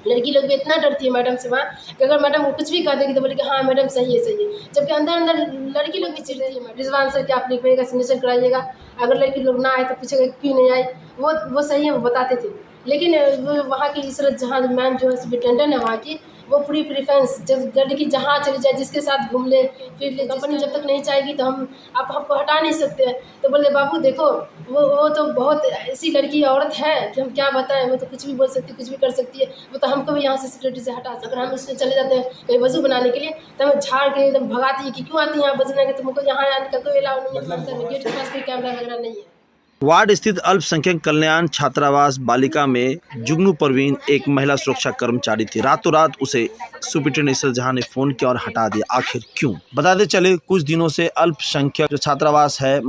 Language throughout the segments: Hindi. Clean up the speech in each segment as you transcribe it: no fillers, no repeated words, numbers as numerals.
लड़की लोग भी इतना डरती है मैडम से वहाँ कि अगर मैडम वो कुछ भी कह देगी तो बोले कि हाँ मैडम सही है सही है, जबकि अंदर अंदर लड़की लोग भी चिढ़ती है। रिजवान सर क्या आप लिखवाइएगा, सिग्नेचर कराइएगा, अगर लड़की लोग ना आए तो पूछेगा क्यों नहीं आई। वो सही है, वो बताते थे। लेकिन वो वहाँ की इसरत जहाँ मैम जो है सुपरिटेंडेंट है वहाँ की, वो पूरी प्रिफ्रेंस जब लड़की जहाँ चली जाए जिसके साथ घूम ले फिर ले, कंपनी जब तक नहीं चाहेगी तो आप हमको हटा नहीं सकते हैं। तो बोले बाबू देखो वो तो बहुत ऐसी लड़की औरत है कि हम क्या बताएं, वो तो कुछ भी बोल सकती है, कुछ भी कर सकती है। वो तो हमको भी यहाँ से सिक्योरिटी से हटा सकते। अगर हम उसमें चले जाते हैं कहीं वजू बनाने के लिए तो हमें झाड़ के एकदम भगाती है कि क्यों आती है यहाँ वजू बनाने, तुमको यहाँ आने का कोई अलाउ नहीं है, गेट के पास कोई कैमरा वगैरह नहीं है। वार्ड स्थित अल्पसंख्यक कल्याण छात्रावास बालिका में जुगनू परवीन एक महिला सुरक्षा कर्मचारी थी। रातों रात उसे सुपरिटेंडेंट इसरत जहां ने फोन किया और हटा दिया। आखिर क्यों? बताते चले कुछ दिनों से अल्पसंख्यक जो छात्रावास है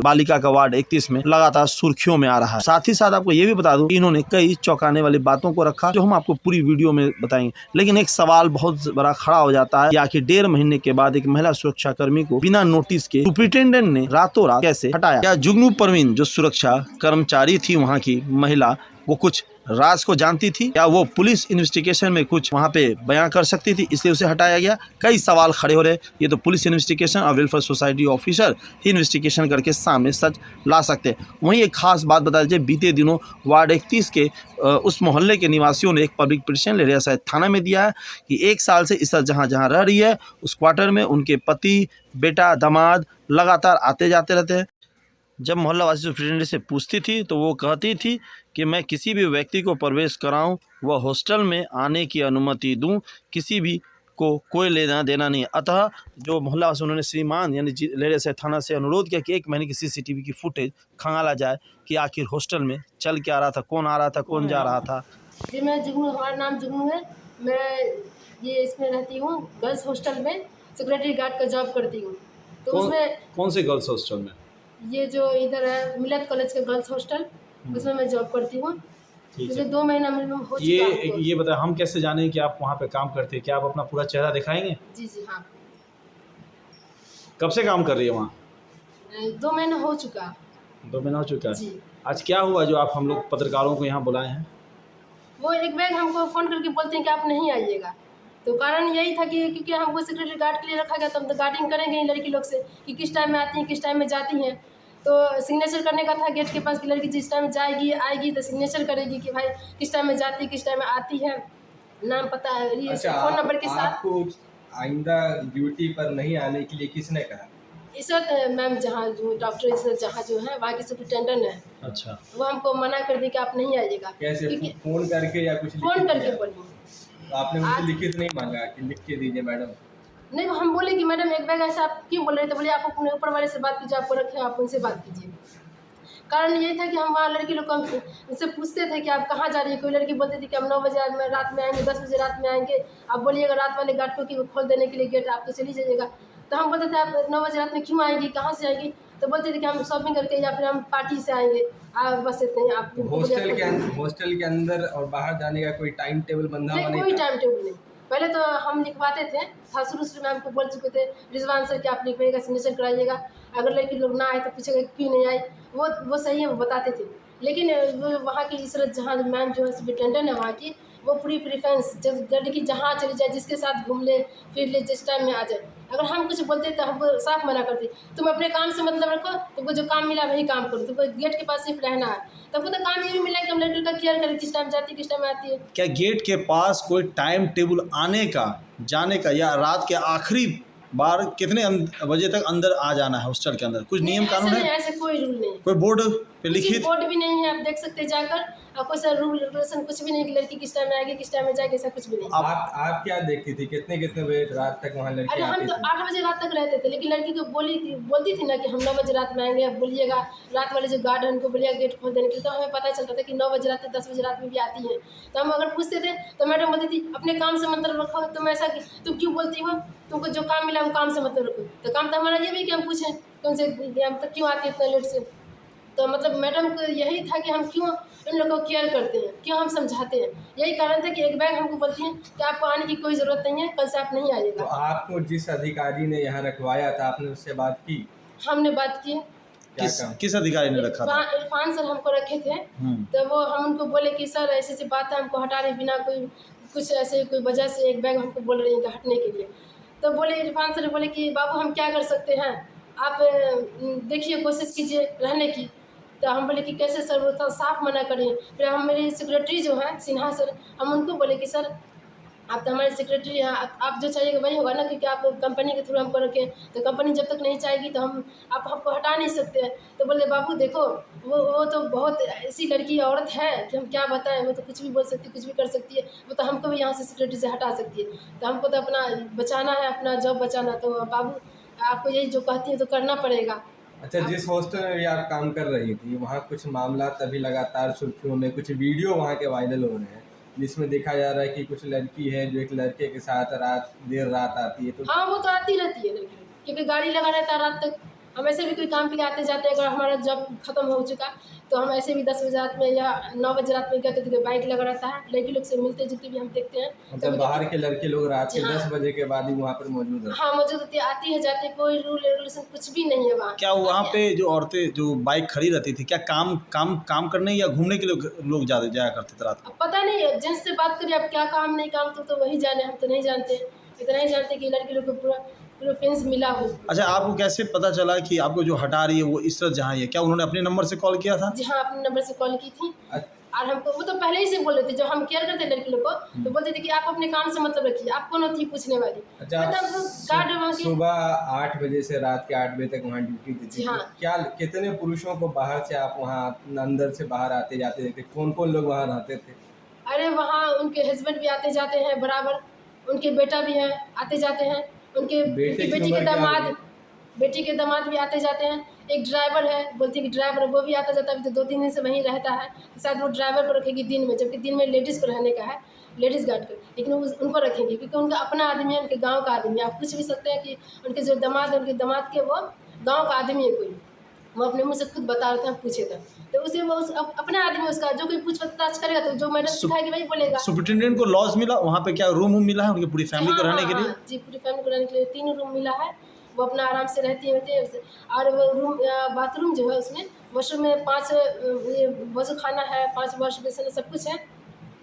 बालिका का वार्ड 31 में लगातार सुर्खियों में आ रहा है। साथ ही साथ आपको ये भी बता दूं इन्होंने कई चौंकाने वाली बातों को रखा जो हम आपको पूरी वीडियो में बताएंगे। लेकिन एक सवाल बहुत बड़ा खड़ा हो जाता है कि आखिर 1.5 महीने के बाद एक महिला सुरक्षा कर्मी को बिना नोटिस के सुपरिटेंडेंट ने रातों रात कैसे हटाया? क्या जुगनू परवीन जो सुरक्षा कर्मचारी थी वहां की महिला, वो कुछ राज को जानती थी? क्या वो पुलिस इन्वेस्टिगेशन में कुछ वहां पे बयां कर सकती थी, इसलिए उसे हटाया गया? कई सवाल खड़े हो रहे। ये तो पुलिस इन्वेस्टिगेशन और वेलफेयर सोसाइटी ऑफिसर ही इन्वेस्टिगेशन करके सामने सच ला सकते हैं। वहीं एक खास बात बता दीजिए, बीते दिनों वार्ड 31 के उस मोहल्ले के निवासियों ने एक पब्लिक पिटीशन लेरिया साहिब थाना में दिया है कि 1 साल से इसरत जहाँ जहाँ रह रही है उस क्वार्टर में उनके पति, बेटा, दामाद लगातार आते जाते रहते हैं। जब मोहल्ला वासी सुपरिटेंडेंट से पूछती थी तो वो कहती थी कि मैं किसी भी व्यक्ति को प्रवेश कराऊं व हॉस्टल में आने की अनुमति दूं, किसी भी को कोई लेना देना नहीं। अतः जो मोहल्ला वासी उन्होंने श्रीमान यानी लेरिया साहिब थाना से अनुरोध किया कि 1 महीने की CCTV की फुटेज खंगाला जाए कि आखिर हॉस्टल में चल क्या रहा था, कौन आ रहा था, कौन जा रहा था। जी मैं जुगनू, हमारा नाम जुगनू है। मैं ये इसमें रहती हूँ गर्ल्स हॉस्टल में, सिक्योरिटी गार्ड का जॉब करती हूँ। तो उसमें कौन से गर्ल्स हॉस्टल में? ये जो इधर है मिलत कॉलेज के गर्ल्स हॉस्टल, उसमें मैं जॉब करती हूँ। मुझे 2 महीना मिनिमम हो चुका है। ये बताएं हम कैसे जाने कि आप वहाँ पे काम करते हैं? क्या आप अपना पूरा चेहरा दिखाएंगे? जी जी हाँ। कब से काम कर रही है वहाँ? 2 महीना हो चुका। 2 महीना हो चुका है जी। आज क्या हुआ जो आप हम लोग पत्रकारों को यहाँ बुलाए हैं? वो एक बैग हमको फ़ोन करके बोलते हैं कि आप नहीं आइएगा। तो कारण यही था कि क्योंकि हमको सिक्योरिटी गार्ड के लिए रखा गया, तो हम तो गार्डिंग करेंगे ही लड़की लोग से कि किस टाइम में आती हैं, किस टाइम में जाती हैं। तो सिग्नेचर करने का था गेट के पास कि लड़की जिस टाइम में जाएगी आएगी तो सिग्नेचर करेगी कि भाई किस टाइम में जाती है, किस टाइम में आती है, नाम पता है, ये फ़ोन नंबर के साथ। आपको आइंदा ड्यूटी पर नहीं आने के लिए किसने कहा? इसरत मैम जहाँ जो डॉक्टर इसरत जहाँ जो है वहाँ की सुपरिटेंडेंट है। अच्छा। वो हमको मना कर दी कि आप नहीं आइएगा। कैसे? फ़ोन करके या कुछ फ़ोन करके बोली। तो आपने मुझसे लिखित नहीं मांगा कि लिख के दीजिए मैडम? नहीं, हम बोले कि मैडम एक बैग ऐसा आप क्यों बोल रहे थे? बोले आप अपने ऊपर वाले से बात कीजिए, आपको रखे आप उनसे बात कीजिए। कारण यही था कि हम वहाँ लड़की लोग को उनसे पूछते थे कि आप कहाँ जा रही है। कोई लड़की बोलती थी कि हम 9 बजे रात में आएंगे, 10 बजे रात में आएंगे, आप बोलिएगा रात वाले गार्ड को कि वो खोल देने के लिए गेट, आप तो चली जाइएगा। तो हम बोलते थे आप 9 बजे रात में क्यों आएंगी, कहाँ से आएगी? तो बोलते थे कि हम शॉपिंग करके या फिर हम पार्टी से आएंगे। बस इतने ही। आप हॉस्टल के अंदर और बाहर जाने का कोई टाइम टेबल बंधा हुआ नहीं? कोई टाइम टेबल नहीं। पहले तो हम लिखवाते थे, शुरू में हमको बोल चुके थे रिजवान सर कि आप लिखवाइएगा, सिग्नेचर कराइएगा, अगर लड़की लोग ना आए तो पूछेगा क्यों नहीं आई। वो सही है, वो बताते थे। लेकिन वो वहाँ की इसरत जहाँ मैम जो है सुपरिटेंडेंट है वहाँ की, वो पूरी प्रिफ्रेंस जब लड़की जहाँ चली जाए जिसके साथ घूम ले फिर ले जिस टाइम में आ जाए। अगर हम कुछ बोलते तो हमको साफ मना करते, तुम अपने काम से मतलब रखो, तुमको जो काम मिला वही काम करो, तुमको गेट के पास सिर्फ रहना है। तुमको तो काम ये भी मिला कि हम लड़की का केयर करें, किस टाइम जाती है किस टाइम आती है। क्या गेट के पास कोई टाइम टेबल आने का, जाने का, या रात के आखिरी बार कितने बजे तक अंदर आ जाना है हॉस्टल के अंदर? कुछ नियम कानून है? ऐसे कोई रूल नहीं, कोई बोर्ड पे लिखित? बोर्ड भी नहीं है, आप देख सकते हैं जाकर। और कोई सा रूल रेगुलेशन कुछ भी नहीं कि लड़की किस टाइम में आएगी, किस टाइम में जाएगी, ऐसा कुछ भी नहीं। आप क्या देखती थी? कितने बजे रात तक वहाँ लड़की? अरे हम तो 8 बजे रात तक रहते थे, लेकिन लड़की को बोलती थी ना कि हम 9 बजे रात में आएंगे, आप बोलिएगा रात वाले जो गार्ड है उनको बोलिएगा गेट खोल देने के लिए। तो हमें पता चलता था कि 9 बजे रात तक 10 बजे रात में भी आती है। तो हम अगर पूछते थे तो मैडम बोलती थी अपने काम से मतलब रखो, तुम ऐसा तुम क्यों बोलती हो, तुमको जो काम मिला वो काम से मतलब रखो। तो काम तो हमारा ये भी कि हम पूछें तुमसे मतलब क्यों आती है इतना लेट से। तो मतलब मैडम को यही था कि हम क्यों इन लोगों को केयर करते हैं, क्यों हम समझाते हैं। यही कारण था कि एक बैग हमको बोलती हैं कि आपको आने की कोई ज़रूरत नहीं है, कल से आप नहीं आइएगा। तो आपको जिस अधिकारी ने यहाँ रखवाया था आपने उससे बात की? हमने बात की। किस अधिकारी ने रखा था? इरफान सर हमको रखे थे। तो वो हम उनको बोले कि सर ऐसी बात है, हमको हटा रहे बिना कोई कुछ ऐसे कोई वजह से एक बैग हमको बोल रही है कि हटने के लिए। तो बोले इरफान सर बोले कि बाबू हम क्या कर सकते हैं, आप देखिए कोशिश कीजिए रहने की। तो हम बोले कि कैसे सर, वो तो साफ मना करें। फिर हम मेरी सेक्रेटरी जो है सिन्हा सर, हम उनको बोले कि सर आप तो हमारे सेक्रेटरी हैं, आप जो चाहिएगा वही होगा ना, क्योंकि आप कंपनी के थ्रू हमको रखें, तो कंपनी जब तक नहीं चाहेगी तो आप हमको हटा नहीं सकते हैं। तो बोले बाबू देखो वो तो बहुत ऐसी लड़की औरत है कि हम क्या बताएं, वो तो कुछ भी बोल सकती है, कुछ भी कर सकती है, वो तो हमको भी यहाँ से सेक्रेटरी से हटा सकती है। तो हमको तो अपना बचाना है, अपना जॉब बचाना। तो बाबू आपको यही जो कहती है तो करना पड़ेगा। अच्छा, जिस हॉस्टल में भी आप काम कर रही थी वहाँ कुछ मामला तभी लगातार सुर्खियों में, कुछ वीडियो वहाँ के वायरल हो रहे हैं जिसमें देखा जा रहा है कि कुछ लड़की है जो एक लड़के के साथ देर रात आती है। तो हाँ वो तो आती रहती है लड़की, क्योंकि गाड़ी लगा रहता है रात तक। हम ऐसे भी कोई काम के लिए आते जाते हैं, अगर हमारा जॉब खत्म हो चुका तो हम ऐसे भी 10 बजे रात में या 9 बजे रात में कहते थे, बाइक लगा रहता है, लड़की लोग से मिलते जुलते भी हम देखते हैं। मतलब बाहर के लड़के लोग रात के 10 बजे के बाद ही वहाँ पर मौजूद है। हाँ मौजूद होती है, आती है जाती है, कोई रूल रेगुलेशन कुछ भी नहीं है वहाँ। क्या वहाँ पे जो औरतें जो बाइक खड़ी रहती थी, क्या काम करने या घूमने के लिए लोग ज़्यादा जाया करते थे रात को? अब पता नहीं है, जेंट्स से बात करिए आप क्या काम नहीं काम तो वही जाने, हम तो नहीं जानते। इतना ही जानते कि लड़की लोग को पूरा प्रेफरेंस मिला हो। अच्छा, आपको कैसे पता चला कि आपको जो हटा रही है वो इशरत जहाँ है? क्या उन्होंने अपने नंबर से कॉल किया था? जी हाँ, अपने नंबर से कॉल की थी। और हमको वो तो पहले ही से बोल रहे थे, जब हम केयर करते लड़की लोग को तो बोलते थे कि आप अपने काम से मतलब रखिए, आप कौन होती है पूछने वाली। अच्छा, मतलब सुबह 8 बजे से रात के 8 बजे तक वहाँ ड्यूटी देती हाँ। क्या कितने पुरुषों को बाहर से आप वहाँ अंदर से बाहर आते जाते देखते, कौन कौन लोग वहाँ रहते थे? अरे वहाँ उनके हस्बैंड भी आते जाते हैं बराबर, उनके बेटा भी है आते जाते हैं, उनके बेटी के दामाद भी आते जाते हैं। एक ड्राइवर है, बोलती है कि ड्राइवर वो भी आता जाता है, तो 2-3 दिन से वहीं रहता है। तो शायद वो ड्राइवर को रखेगी दिन में, जबकि दिन में लेडीज़ को रहने का है, लेडीज़ गार्ड को, लेकिन उनको रखेंगे क्योंकि उनका अपना आदमी है, उनके गाँव का आदमी है। आप पूछ भी सकते हैं कि उनके जो दामाद है, उनके दामाद के वो गाँव का आदमी है कोई, वो अपने मुँह से खुद बता रहे थे, हम पूछे थे। तो उसे वो अपना आदमी उसका, जो कोई पूछताछ करेगा तो जो मैडम सिखाएगी वही बोलेगा। सुपरिटेंडेंट को लॉज मिला वहाँ पे? क्या रूम मिला है उनकी पूरी फैमिली को रहने के लिए? जी, पूरी फैमिली को रहने के लिए 3 रूम मिला है। वो अपना आराम से रहती है। और वो रूम बाथरूम जो है उसमें वॉशरूम में 5 ये वज़ू खाना है, 5 वॉश बेसिन है, सब कुछ है।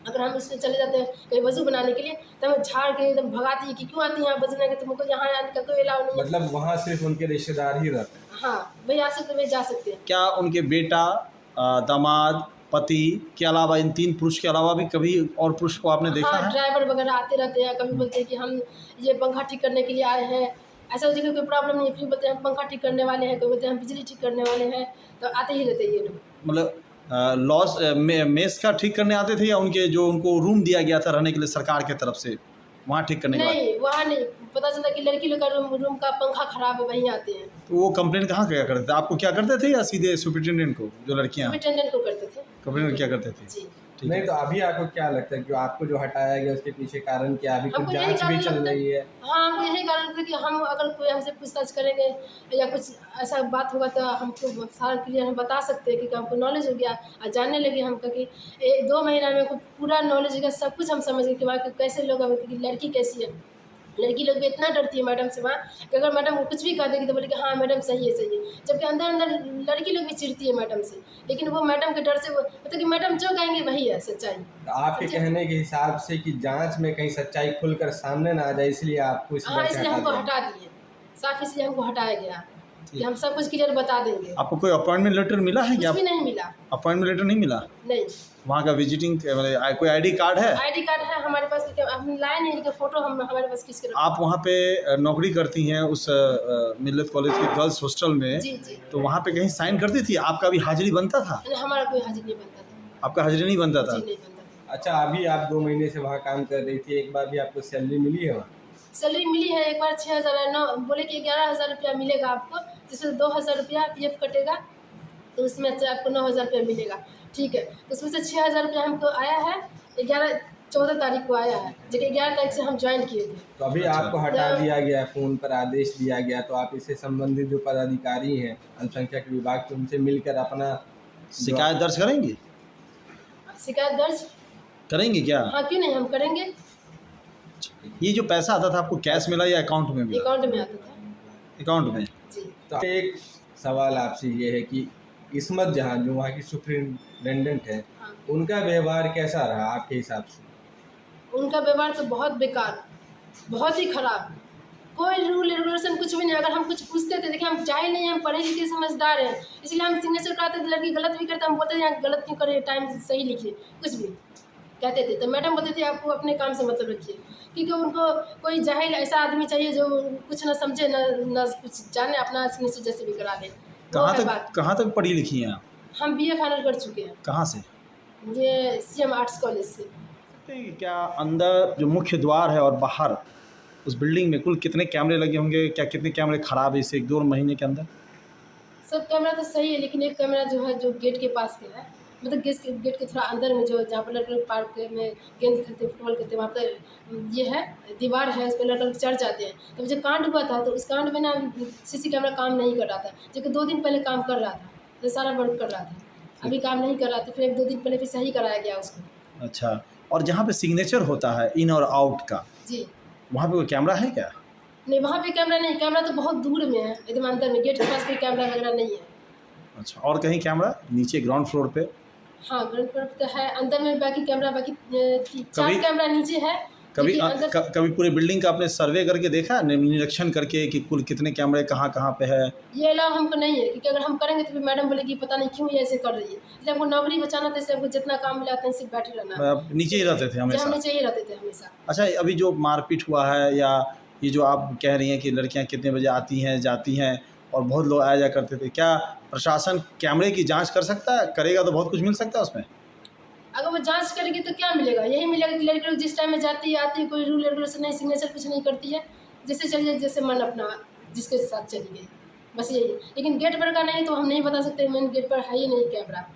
अगर हम इसमें चले जाते हैं कहीं वज़ू बनाने के लिए तो हमें झाड़ के एकदम भगाती है कि क्यों आती है यहाँ वज़ू बनाने, तुमको यहाँ आने का कोई अलाउ नहीं है। मतलब वहाँ सिर्फ उनके रिश्तेदार ही रहते हैं? हाँ, वही आ सकते, वही जा सकते हैं। क्या उनके बेटा, दामाद, पति के अलावा, इन 3 पुरुष के अलावा भी कभी और पुरुष को आपने देखा है? ड्राइवर वगैरह आते रहते हैं, कभी बोलते हैं कि हम ये पंखा ठीक करने के लिए आए हैं, ऐसा होता है कोई प्रॉब्लम नहीं है, फिर बोलते हैं हम पंखा ठीक करने वाले हैं, कोई बोलते हैं हम बिजली ठीक करने वाले हैं, तो आते ही रहते हैं ये लोग। मतलब लॉस मेस का ठीक करने आते थे या उनके जो उनको रूम दिया गया था रहने के लिए सरकार की तरफ से, वहाँ ठीक करने के बाद? नहीं, वहाँ नहीं, पता चलता कि लड़की लोग का रूम का पंखा खराब है, वहीं आते हैं। तो वो कंप्लेन कहाँ क्या करते थे? आपको क्या करते थे या सीधे सुपरिटेंडेंट को, जो लड़कियाँ सुपरिटेंडेंट को करते थे? कंप्लेन क्या करते थे? जी। ठीक नहीं है। तो अभी आपको क्या लगता है कि आपको जो हटाया गया उसके पीछे कारण क्या? अभी कुछ हमको यही जांच भी कारण चल लगता है। रही है? हाँ, हमको यही कारण लगता है कि हम अगर कोई हमसे पूछताछ करेंगे या कुछ ऐसा बात होगा तो हमको सारा क्लियर हम बता सकते हैं, क्योंकि हमको नॉलेज हो गया और जानने लगे हम, क्योंकि 2 महीना में हमको पूरा नॉलेज हो गया, सब कुछ हम समझ गए कि वहाँ के कैसे लोग हैं, कि लड़की कैसी है। लड़की लोग भी इतना डरती है मैडम से वहाँ कि अगर मैडम कुछ भी कह देगी तो बोले कि हाँ मैडम सही है सही है, जबकि अंदर अंदर लड़की लोग भी चिढ़ती है मैडम से, लेकिन वो मैडम के डर से वो मतलब कि मैडम जो कहेंगे वही है सच्चाई। तो आपके कहने के हिसाब से कि जांच में कहीं सच्चाई खुलकर सामने ना आ जाए, इसलिए आपको इस हाँ, बात से इसलिए हमको हटा दिया? हटा दिए, साफ इसलिए हमको हटाया गया कि हम सब कुछ क्लियर बता देंगे। आपको कोई अपॉइंटमेंट लेटर मिला है क्या? कुछ भी नहीं मिला। अपॉइंटमेंट लेटर नहीं मिला? नहीं। वहाँ का विजिटिंग कोई आईडी कार्ड है? आईडी कार्ड है हमारे पास, लेकिन हम लाए नहीं, लेकिन फोटो हम हमारे पास किसके रखा? आप वहाँ पे नौकरी करती हैं उस मिल्लत कॉलेज के गर्ल्स हॉस्टल में? जी जी। तो वहाँ पे कहीं साइन करती थी? आपका भी हाजिरी बनता था? नहीं, हमारा कोई हाजिर नहीं बनता था। आपका हाजिरी नहीं बनता था? जी नहीं बनता था। अच्छा, अभी आप 2 महीने से वहाँ काम कर रही थी, एक बार भी आपको सैलरी मिली है वहाँ? सैलरी मिली है एक बार 6,000 बोले कि 11,000 रुपया मिलेगा आपको, जिसमें 2,000 रुपया PF कटेगा, तो उसमें से आपको 9,000 रुपया मिलेगा। ठीक है, तो उसमें से 6,000 रुपया हमको आया है, 14 तारीख को आया है, जो कि 11 तारीख से हम ज्वाइन किए थे। तो अभी आपको हटा दिया गया, फ़ोन पर आदेश दिया गया, तो आप इससे संबंधित जो पदाधिकारी हैं अल्पसंख्यक विभाग के, उनसे मिलकर अपना शिकायत दर्ज करेंगे? शिकायत दर्ज करेंगे क्या? हाँ, क्यों नहीं, हम करेंगे। ये जो पैसा आता था आपको कैश मिला या अकाउंट में मिला? अकाउंट में आता था। अकाउंट में? जी। तो एक सवाल आपसे ये है कि इस्मत जहां जो वहाँ की सुपरिटेंडेंट है, हाँ। उनका व्यवहार कैसा रहा आपके हिसाब से? उनका व्यवहार तो बहुत बेकार, बहुत ही ख़राब। कोई रूल रेगुलेशन कुछ भी नहीं। अगर हम कुछ पूछते थे, देखिए हम जाहिल नहीं हैं, हम पढ़े लिखे समझदार हैं, इसलिए हम सिग्नेचर कराते थे। लड़की गलत भी करते हम बोलते थे यहाँ गलत क्यों करे, टाइम सही लिखिए, कुछ भी कहते थे। तो मैडम बोलते थे आपको अपने काम से मतलब रखिए, क्योंकि उनको कोई जाहिल ऐसा आदमी चाहिए जो कुछ ना समझे ना कुछ जाने, अपना सिग्नेचर जैसे भी करा दे। वो है बात। कहाँ तक पढ़ी लिखी हैं आप? हम BA फाइनल कर चुके हैं। कहाँ से? ये CM आर्ट्स कॉलेज से। क्या अंदर जो मुख्य द्वार है और बाहर उस बिल्डिंग में कुल कितने कैमरे लगे होंगे? क्या कितने कैमरे खराब है इस 1-2 महीने के अंदर? सब कैमरा तो सही है, लेकिन एक कैमरा जो है जो गेट के पास के है, मतलब गेट के थोड़ा अंदर में, जो जहाँ पर लड़के लोग पार्क में गेंद खेलते फुटबॉल खेलते, वहाँ पर ये है दीवार है, उस पर लड़के लोग चढ़ जाते हैं। तो जो कांड हुआ था, तो उस कांड में ना CC कैमरा काम नहीं कर रहा था, जो कि 2 दिन पहले काम कर रहा था, तो सारा वर्क कर रहा था। अभी काम नहीं कर रहा था, फिर 1-2 दिन पहले फिर सही कराया गया उसको। अच्छा, और जहाँ पे सिग्नेचर होता है इन और आउट का, जी वहाँ पे कोई कैमरा है क्या? नहीं, वहाँ पे कैमरा नहीं, कैमरा तो बहुत दूर में है, एकदम अंदर में, गेट के पास कोई कैमरा वगैरह नहीं है। अच्छा, और कहीं कैमरा नीचे ग्राउंड फ्लोर पे? हाँ, ग्राउंड फ्लोर पे तो है, अंदर में बाकी कैमरा, बाकी 4 कभी- कैमरा नीचे है। कभी अंदर कभी पूरे बिल्डिंग का आपने सर्वे करके देखा, निरीक्षण करके कि कुल कितने कैमरे कहाँ कहाँ पे है? ये अलाव हमको नहीं है, क्योंकि अगर हम करेंगे तो फिर मैडम बोलेगी पता नहीं क्यों ये ऐसे कर रही है। जैसे हमको नौकरी बचाना था, इससे हमको जितना काम मिला उतना सिर्फ बैठे रहना। आप नीचे ही रहते थे हम हमेशा? नीचे ही रहते थे हमेशा। अच्छा, अभी जो मारपीट हुआ है या ये जो आप कह रही हैं कि लड़कियां कितने बजे आती हैं जाती हैं और बहुत लोग आया जा करते थे, क्या प्रशासन कैमरे की जांच कर सकता है? करेगा तो बहुत कुछ मिल सकता है उसमें? अगर वो जांच करेगी तो क्या मिलेगा? यही मिलेगा कि लड़की लोग जिस टाइम में जाती है आती है, कोई रूल रेगुलेशन नहीं, सिग्नेचर कुछ नहीं करती है, जैसे चलिए जैसे मन अपना जिसके साथ चली गई, बस यही। लेकिन गेट पर का नहीं तो हम नहीं बता सकते, मेन गेट पर है ही नहीं कैमरा।